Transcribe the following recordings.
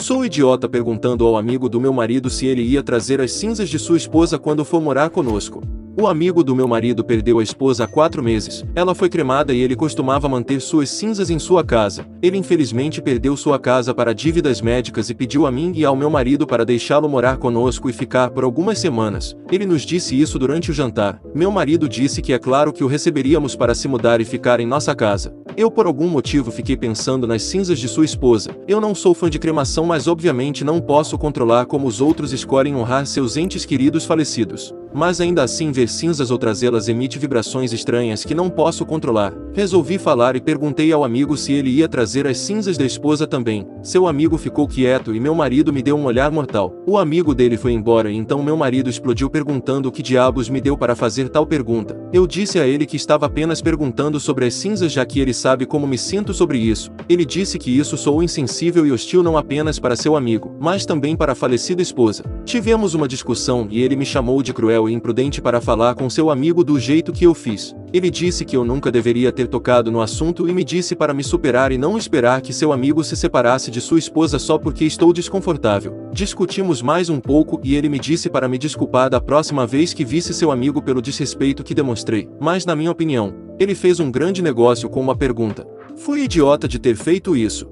Sou idiota perguntando ao amigo do meu marido se ele ia trazer as cinzas de sua esposa quando for morar conosco. O amigo do meu marido perdeu a esposa há 4 meses. Ela foi cremada e ele costumava manter suas cinzas em sua casa. Ele infelizmente perdeu sua casa para dívidas médicas e pediu a mim e ao meu marido para deixá-lo morar conosco e ficar por algumas semanas. Ele nos disse isso durante o jantar. Meu marido disse que é claro que o receberíamos para se mudar e ficar em nossa casa. Eu por algum motivo fiquei pensando nas cinzas de sua esposa. Eu não sou fã de cremação, mas obviamente não posso controlar como os outros escolhem honrar seus entes queridos falecidos. Mas ainda assim ver cinzas ou trazê-las emite vibrações estranhas que não posso controlar. Resolvi falar e perguntei ao amigo se ele ia trazer as cinzas da esposa também. Seu amigo ficou quieto e meu marido me deu um olhar mortal. O amigo dele foi embora e então meu marido explodiu perguntando o que diabos me deu para fazer tal pergunta. Eu disse a ele que estava apenas perguntando sobre as cinzas, já que ele sabe como me sinto sobre isso. Ele disse que isso sou insensível e hostil não apenas para seu amigo, mas também para a falecida esposa. Tivemos uma discussão e ele me chamou de cruel e imprudente para falar com seu amigo do jeito que eu fiz. Ele disse que eu nunca deveria ter tocado no assunto e me disse para me superar e não esperar que seu amigo se separasse de sua esposa só porque estou desconfortável. Discutimos mais um pouco e ele me disse para me desculpar da próxima vez que visse seu amigo pelo desrespeito que demonstrei. Mas na minha opinião, ele fez um grande negócio com uma pergunta. Fui idiota de ter feito isso.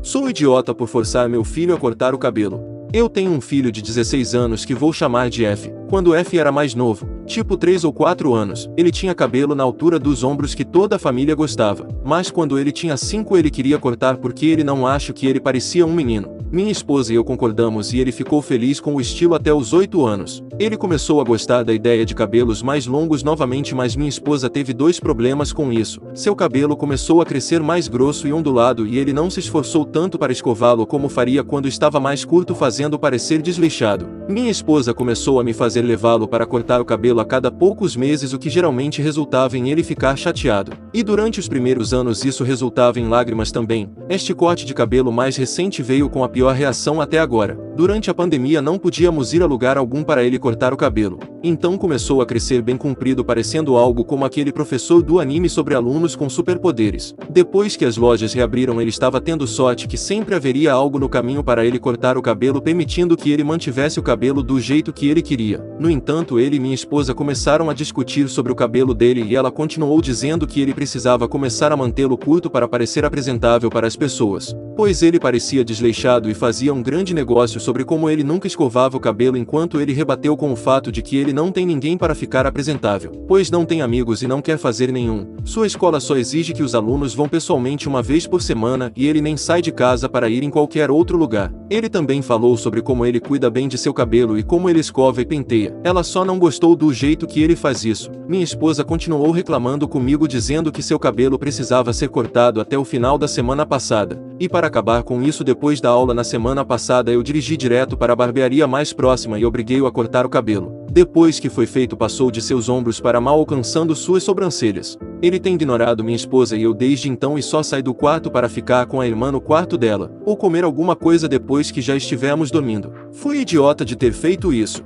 Sou idiota por forçar meu filho a cortar o cabelo. Eu tenho um filho de 16 anos que vou chamar de F. Quando F era mais novo, tipo 3 ou 4 anos, ele tinha cabelo na altura dos ombros que toda a família gostava. Mas quando ele tinha 5 ele queria cortar porque ele não acha que ele parecia um menino. Minha esposa e eu concordamos e ele ficou feliz com o estilo até os 8 anos. Ele começou a gostar da ideia de cabelos mais longos novamente, mas minha esposa teve 2 problemas com isso. Seu cabelo começou a crescer mais grosso e ondulado e ele não se esforçou tanto para escová-lo como faria quando estava mais curto, fazendo parecer desleixado. Minha esposa começou a me fazer levá-lo para cortar o cabelo a cada poucos meses, o que geralmente resultava em ele ficar chateado. E durante os primeiros anos isso resultava em lágrimas também. Este corte de cabelo mais recente veio com a pior reação até agora. Durante a pandemia não podíamos ir a lugar algum para ele cortar o cabelo. Então começou a crescer bem comprido, parecendo algo como aquele professor do anime sobre alunos com superpoderes. Depois que as lojas reabriram, ele estava tendo sorte que sempre haveria algo no caminho para ele cortar o cabelo, permitindo que ele mantivesse o cabelo do jeito que ele queria. No entanto, ele e minha esposa começaram a discutir sobre o cabelo dele e ela continuou dizendo que ele precisava começar a mantê-lo curto para parecer apresentável para as pessoas, pois ele parecia desleixado e fazia um grande negócio sobre como ele nunca escovava o cabelo, enquanto ele rebateu com o fato de que ele não tem ninguém para ficar apresentável, pois não tem amigos e não quer fazer nenhum. Sua escola só exige que os alunos vão pessoalmente uma vez por semana e ele nem sai de casa para ir em qualquer outro lugar. Ele também falou sobre como ele cuida bem de seu cabelo e como ele escova e penteia. Ela só não gostou do jeito que ele faz isso. Minha esposa continuou reclamando comigo, dizendo que seu cabelo precisava ser cortado até o final da semana passada. E para acabar com isso, depois da aula na semana passada eu dirigi direto para a barbearia mais próxima e obriguei-o a cortar o cabelo. Depois que foi feito, passou de seus ombros para mal alcançando suas sobrancelhas. Ele tem ignorado minha esposa e eu desde então e só sai do quarto para ficar com a irmã no quarto dela, ou comer alguma coisa depois que já estivermos dormindo. Fui idiota de ter feito isso.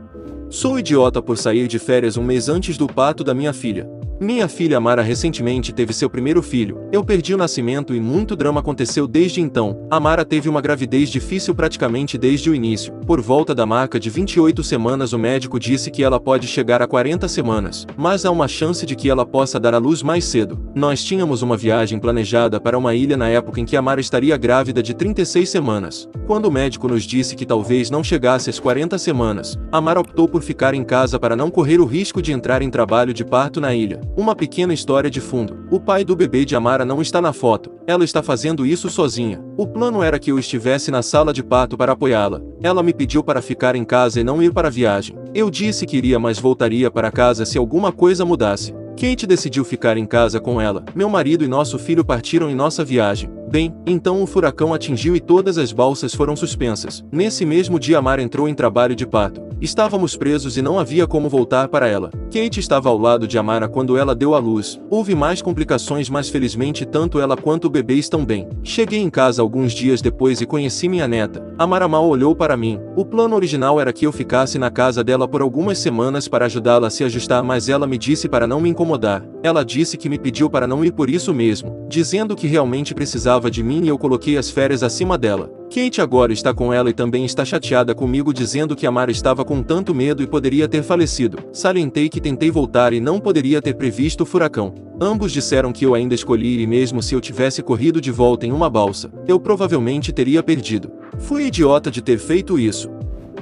Sou idiota por sair de férias um mês antes do parto da minha filha. Minha filha Amara recentemente teve seu primeiro filho. Eu perdi o nascimento e muito drama aconteceu desde então. Amara teve uma gravidez difícil praticamente desde o início. Por volta da marca de 28 semanas o médico disse que ela pode chegar a 40 semanas, mas há uma chance de que ela possa dar à luz mais cedo. Nós tínhamos uma viagem planejada para uma ilha na época em que Amara estaria grávida de 36 semanas. Quando o médico nos disse que talvez não chegasse às 40 semanas, Amara optou por ficar em casa para não correr o risco de entrar em trabalho de parto na ilha. Uma pequena história de fundo. O pai do bebê de Amara não está na foto. Ela está fazendo isso sozinha. O plano era que eu estivesse na sala de parto para apoiá-la. Ela me pediu para ficar em casa e não ir para a viagem. Eu disse que iria, mas voltaria para casa se alguma coisa mudasse. Kate decidiu ficar em casa com ela. Meu marido e nosso filho partiram em nossa viagem. Bem, então o furacão atingiu e todas as balsas foram suspensas. Nesse mesmo dia Amara entrou em trabalho de parto. Estávamos presos e não havia como voltar para ela. Kate estava ao lado de Amara quando ela deu à luz. Houve mais complicações, mas felizmente tanto ela quanto o bebê estão bem. Cheguei em casa alguns dias depois e conheci minha neta. Amara mal olhou para mim. O plano original era que eu ficasse na casa dela por algumas semanas para ajudá-la a se ajustar, mas ela me disse para não me incomodar. Ela disse que me pediu para não ir por isso mesmo, dizendo que realmente precisava de mim e eu coloquei as férias acima dela. Kate agora está com ela e também está chateada comigo dizendo que Amara estava com tanto medo e poderia ter falecido. Salientei que tentei voltar e não poderia ter previsto o furacão. Ambos disseram que eu ainda escolhi e mesmo se eu tivesse corrido de volta em uma balsa, eu provavelmente teria perdido. Fui idiota de ter feito isso.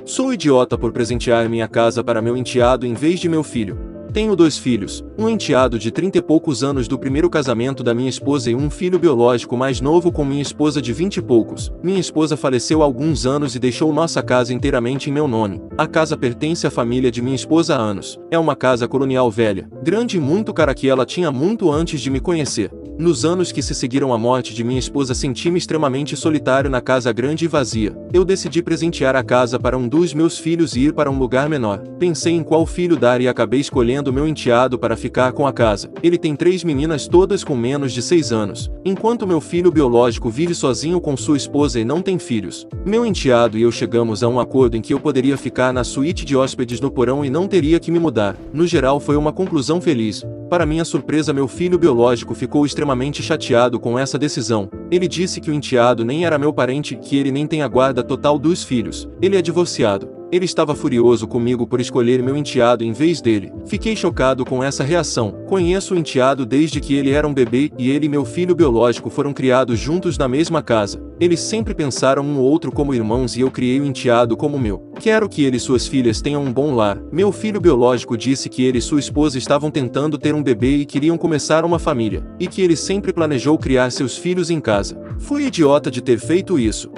Sou idiota por presentear minha casa para meu enteado em vez de meu filho. Tenho 2 filhos, um enteado de 30 e poucos anos do primeiro casamento da minha esposa e um filho biológico mais novo com minha esposa de 20 e poucos. Minha esposa faleceu há alguns anos e deixou nossa casa inteiramente em meu nome. A casa pertence à família de minha esposa há anos. É uma casa colonial velha, grande e muito cara que ela tinha muito antes de me conhecer. Nos anos que se seguiram à morte de minha esposa senti-me extremamente solitário na casa grande e vazia. Eu decidi presentear a casa para um dos meus filhos e ir para um lugar menor. Pensei em qual filho dar e acabei escolhendo meu enteado para ficar com a casa. Ele tem 3 meninas todas com menos de 6 anos, enquanto meu filho biológico vive sozinho com sua esposa e não tem filhos. Meu enteado e eu chegamos a um acordo em que eu poderia ficar na suíte de hóspedes no porão e não teria que me mudar. No geral foi uma conclusão feliz. Para minha surpresa, meu filho biológico ficou extremamente chateado com essa decisão. Ele disse que o enteado nem era meu parente e que ele nem tem a guarda total dos filhos. Ele é divorciado. Ele estava furioso comigo por escolher meu enteado em vez dele. Fiquei chocado com essa reação. Conheço o enteado desde que ele era um bebê e ele e meu filho biológico foram criados juntos na mesma casa. Eles sempre pensaram um no outro como irmãos e eu criei o enteado como meu. Quero que ele e suas filhas tenham um bom lar. Meu filho biológico disse que ele e sua esposa estavam tentando ter um bebê e queriam começar uma família, e que ele sempre planejou criar seus filhos em casa. Fui idiota de ter feito isso.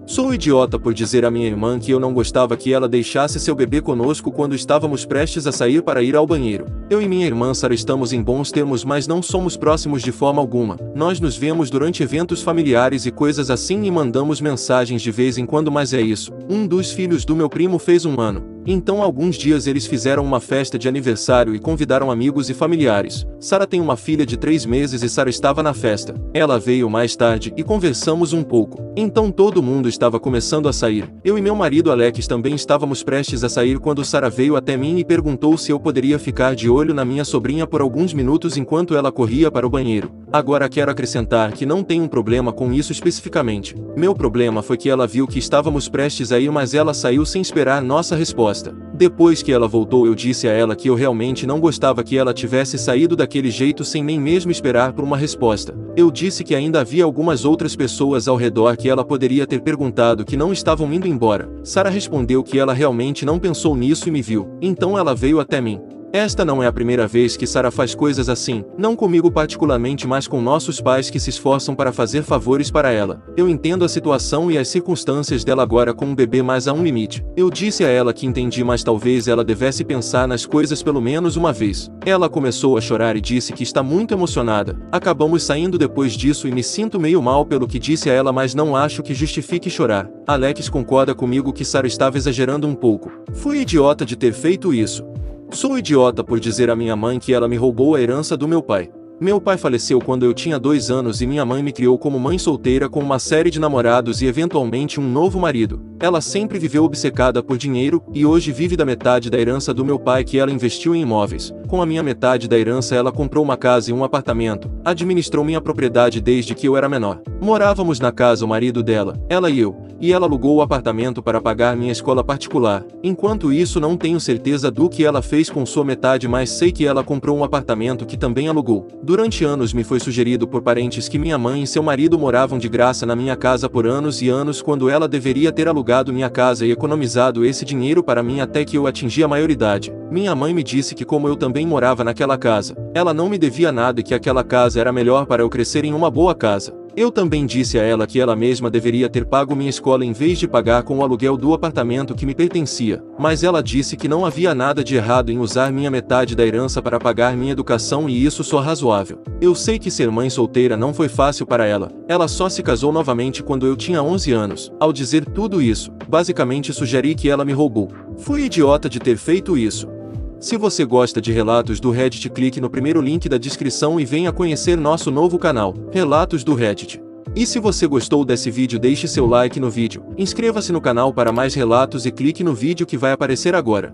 Sou idiota por dizer à minha irmã que eu não gostava que ela deixasse seu bebê conosco quando estávamos prestes a sair para ir ao banheiro. Eu e minha irmã Sarah estamos em bons termos, mas não somos próximos de forma alguma. Nós nos vemos durante eventos familiares e coisas assim e mandamos mensagens de vez em quando, mas é isso. Um dos filhos do meu primo fez 1 ano. Então alguns dias eles fizeram uma festa de aniversário e convidaram amigos e familiares. Sarah tem uma filha de 3 meses e Sarah estava na festa. Ela veio mais tarde e conversamos um pouco. Então todo mundo estava começando a sair. Eu e meu marido Alex também estávamos prestes a sair quando Sarah veio até mim e perguntou se eu poderia ficar de olho na minha sobrinha por alguns minutos enquanto ela corria para o banheiro. Agora quero acrescentar que não tenho um problema com isso especificamente. Meu problema foi que ela viu que estávamos prestes a ir, mas ela saiu sem esperar nossa resposta. Depois que ela voltou, eu disse a ela que eu realmente não gostava que ela tivesse saído daquele jeito sem nem mesmo esperar por uma resposta. Eu disse que ainda havia algumas outras pessoas ao redor que ela poderia ter perguntado que não estavam indo embora. Sarah respondeu que ela realmente não pensou nisso e me viu. Então ela veio até mim. Esta não é a primeira vez que Sarah faz coisas assim, não comigo particularmente, mas com nossos pais que se esforçam para fazer favores para ela. Eu entendo a situação e as circunstâncias dela agora com um bebê, mas há um limite. Eu disse a ela que entendi, mas talvez ela devesse pensar nas coisas pelo menos uma vez. Ela começou a chorar e disse que está muito emocionada. Acabamos saindo depois disso e me sinto meio mal pelo que disse a ela, mas não acho que justifique chorar. Alex concorda comigo que Sarah estava exagerando um pouco. Fui idiota de ter feito isso. Sou idiota por dizer à minha mãe que ela me roubou a herança do meu pai. Meu pai faleceu quando eu tinha 2 anos e minha mãe me criou como mãe solteira com uma série de namorados e eventualmente um novo marido. Ela sempre viveu obcecada por dinheiro e hoje vive da metade da herança do meu pai que ela investiu em imóveis. Com a minha metade da herança ela comprou uma casa e um apartamento, administrou minha propriedade desde que eu era menor. Morávamos na casa o marido dela, ela e eu, e ela alugou o apartamento para pagar minha escola particular. Enquanto isso, não tenho certeza do que ela fez com sua metade, mas sei que ela comprou um apartamento que também alugou. Durante anos me foi sugerido por parentes que minha mãe e seu marido moravam de graça na minha casa por anos e anos, quando ela deveria ter alugado minha casa e economizado esse dinheiro para mim até que eu atingi a maioridade. Minha mãe me disse que como eu também morava naquela casa, ela não me devia nada e que aquela casa era melhor para eu crescer em uma boa casa. Eu também disse a ela que ela mesma deveria ter pago minha escola em vez de pagar com o aluguel do apartamento que me pertencia, mas ela disse que não havia nada de errado em usar minha metade da herança para pagar minha educação e isso só razoável. Eu sei que ser mãe solteira não foi fácil para ela, ela só se casou novamente quando eu tinha 11 anos. Ao dizer tudo isso, basicamente sugeri que ela me roubou. Fui idiota de ter feito isso. Se você gosta de relatos do Reddit, clique no primeiro link da descrição e venha conhecer nosso novo canal, Relatos do Reddit. E se você gostou desse vídeo, deixe seu like no vídeo, inscreva-se no canal para mais relatos e clique no vídeo que vai aparecer agora.